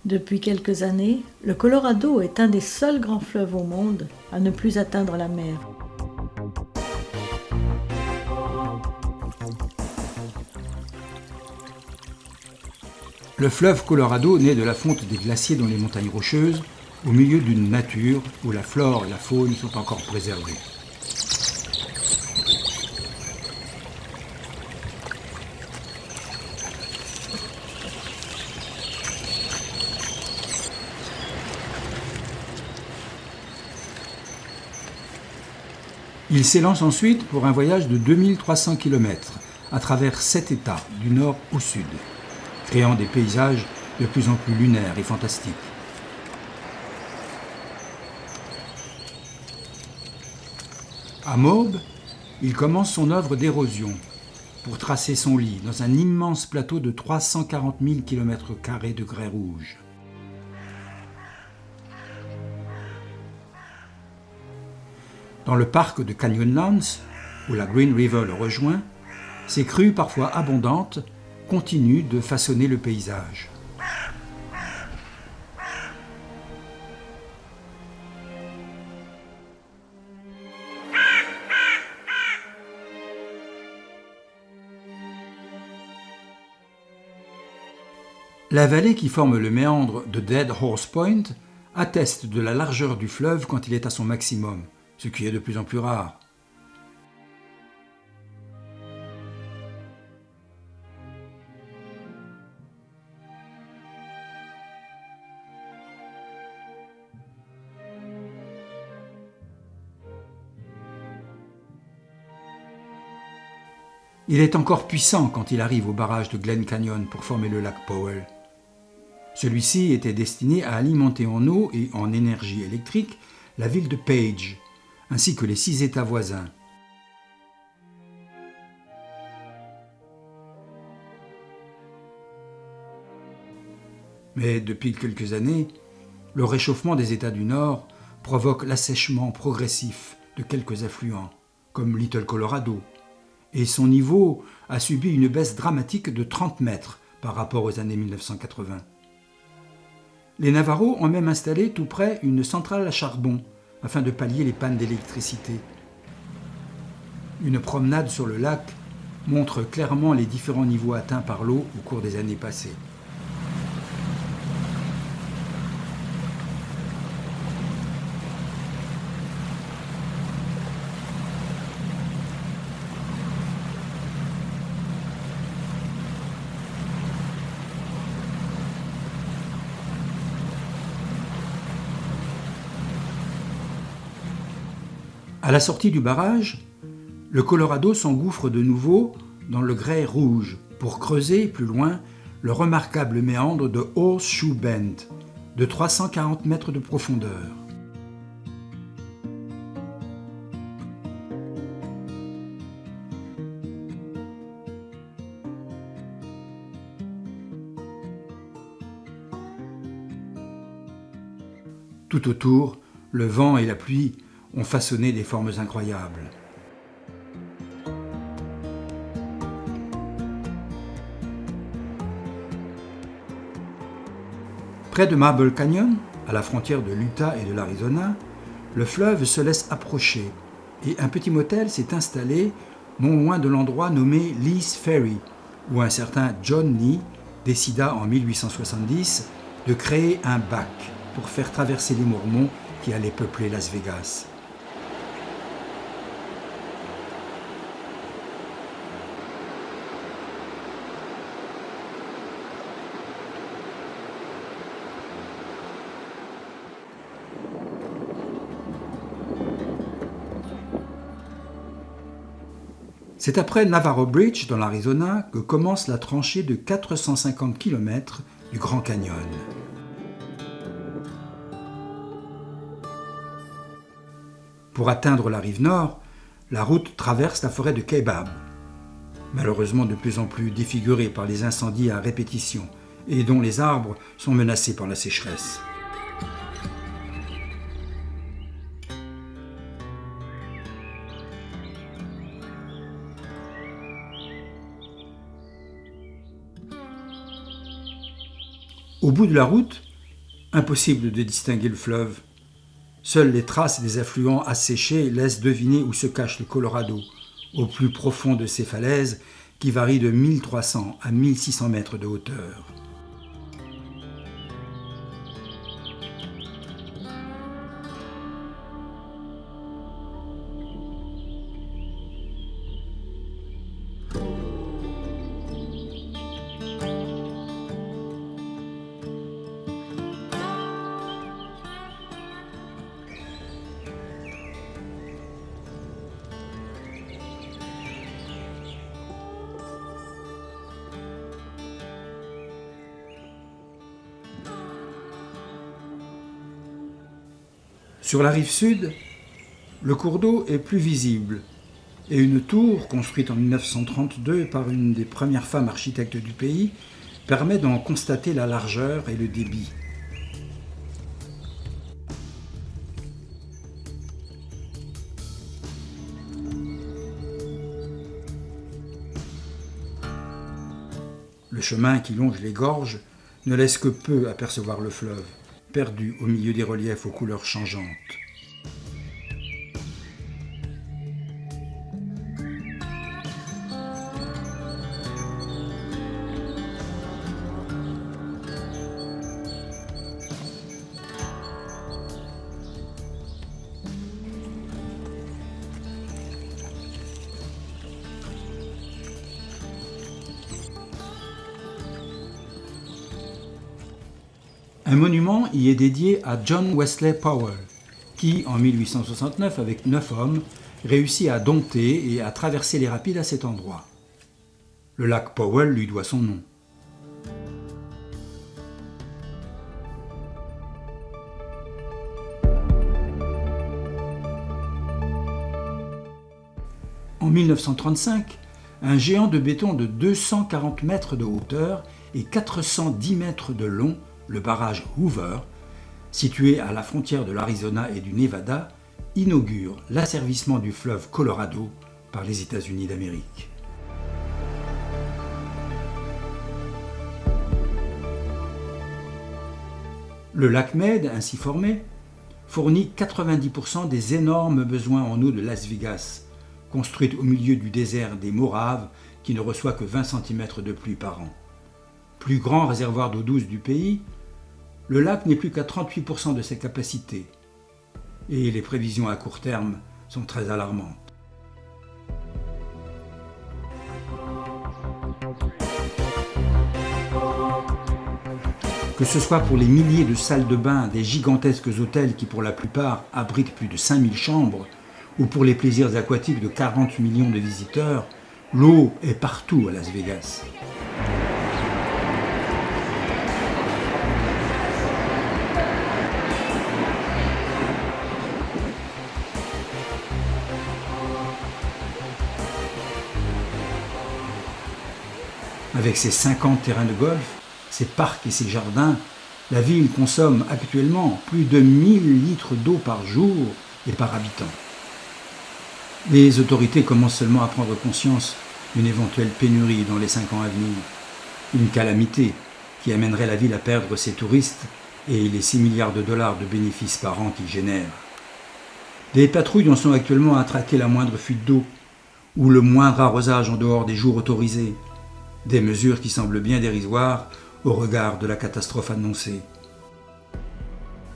Depuis quelques années, le Colorado est un des seuls grands fleuves au monde à ne plus atteindre la mer. Le fleuve Colorado naît de la fonte des glaciers dans les montagnes rocheuses, au milieu d'une nature où la flore et la faune sont encore préservées. Il s'élance ensuite pour un voyage de 2300 km à travers 7 États, du nord au sud, créant des paysages de plus en plus lunaires et fantastiques. À Maube, il commence son œuvre d'érosion pour tracer son lit dans un immense plateau de 340 000 km² de grès rouge. Dans le parc de Canyonlands, où la Green River le rejoint, ces crues parfois abondantes continuent de façonner le paysage. La vallée qui forme le méandre de Dead Horse Point atteste de la largeur du fleuve quand il est à son maximum, ce qui est de plus en plus rare. Il est encore puissant quand il arrive au barrage de Glen Canyon pour former le lac Powell. Celui-ci était destiné à alimenter en eau et en énergie électrique la ville de Page, ainsi que les 6 États voisins. Mais depuis quelques années, le réchauffement des États du Nord provoque l'assèchement progressif de quelques affluents, comme Little Colorado, et son niveau a subi une baisse dramatique de 30 mètres par rapport aux années 1980. Les Navajos ont même installé tout près une centrale à charbon afin de pallier les pannes d'électricité. Une promenade sur le lac montre clairement les différents niveaux atteints par l'eau au cours des années passées. À la sortie du barrage, le Colorado s'engouffre de nouveau dans le grès rouge pour creuser plus loin le remarquable méandre de Horseshoe Bend, de 340 mètres de profondeur. Tout autour, le vent et la pluie ont façonné des formes incroyables. Près de Marble Canyon, à la frontière de l'Utah et de l'Arizona, le fleuve se laisse approcher et un petit motel s'est installé non loin de l'endroit nommé Lee's Ferry, où un certain John Lee décida en 1870 de créer un bac pour faire traverser les Mormons qui allaient peupler Las Vegas. C'est après Navarro Bridge, dans l'Arizona, que commence la tranchée de 450 km du Grand Canyon. Pour atteindre la rive nord, la route traverse la forêt de Kaibab, malheureusement de plus en plus défigurée par les incendies à répétition et dont les arbres sont menacés par la sécheresse. Au bout de la route, Impossible de distinguer le fleuve. Seules les traces des affluents asséchés laissent deviner où se cache le Colorado, au plus profond de ces falaises qui varient de 1300 à 1600 mètres de hauteur. Sur la rive sud, le cours d'eau est plus visible et une tour, construite en 1932 par une des premières femmes architectes du pays, permet d'en constater la largeur et le débit. Le chemin qui longe les gorges ne laisse que peu apercevoir le fleuve, perdu au milieu des reliefs aux couleurs changeantes. Un monument y est dédié à John Wesley Powell, qui, en 1869, avec 9 hommes, réussit à dompter et à traverser les rapides à cet endroit. Le lac Powell lui doit son nom. En 1935, un géant de béton de 240 mètres de hauteur et 410 mètres de long, le barrage Hoover, situé à la frontière de l'Arizona et du Nevada, inaugure l'asservissement du fleuve Colorado par les États-Unis d'Amérique. Le lac Mead, ainsi formé, fournit 90% des énormes besoins en eau de Las Vegas, construite au milieu du désert des Moraves qui ne reçoit que 20 cm de pluie par an. Plus grand réservoir d'eau douce du pays, le lac n'est plus qu'à 38% de ses capacités et les prévisions à court terme sont très alarmantes. Que ce soit pour les milliers de salles de bain des gigantesques hôtels qui pour la plupart abritent plus de 5000 chambres, ou pour les plaisirs aquatiques de 40 millions de visiteurs, l'eau est partout à Las Vegas. Avec ses 50 terrains de golf, ses parcs et ses jardins, la ville consomme actuellement plus de 1000 litres d'eau par jour et par habitant. Les autorités commencent seulement à prendre conscience d'une éventuelle pénurie dans les 5 ans à venir. Une calamité qui amènerait la ville à perdre ses touristes et les 6 milliards de dollars de bénéfices par an qu'il génère. Des patrouilles en sont actuellement à traquer la moindre fuite d'eau ou le moindre arrosage en dehors des jours autorisés. Des mesures qui semblent bien dérisoires au regard de la catastrophe annoncée.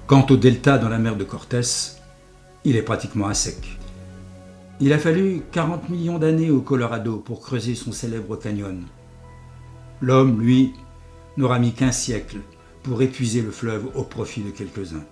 Quant au delta dans la mer de Cortés, il est pratiquement à sec. Il a fallu 40 millions d'années au Colorado pour creuser son célèbre canyon. L'homme, lui, n'aura mis qu'un siècle pour épuiser le fleuve au profit de quelques-uns.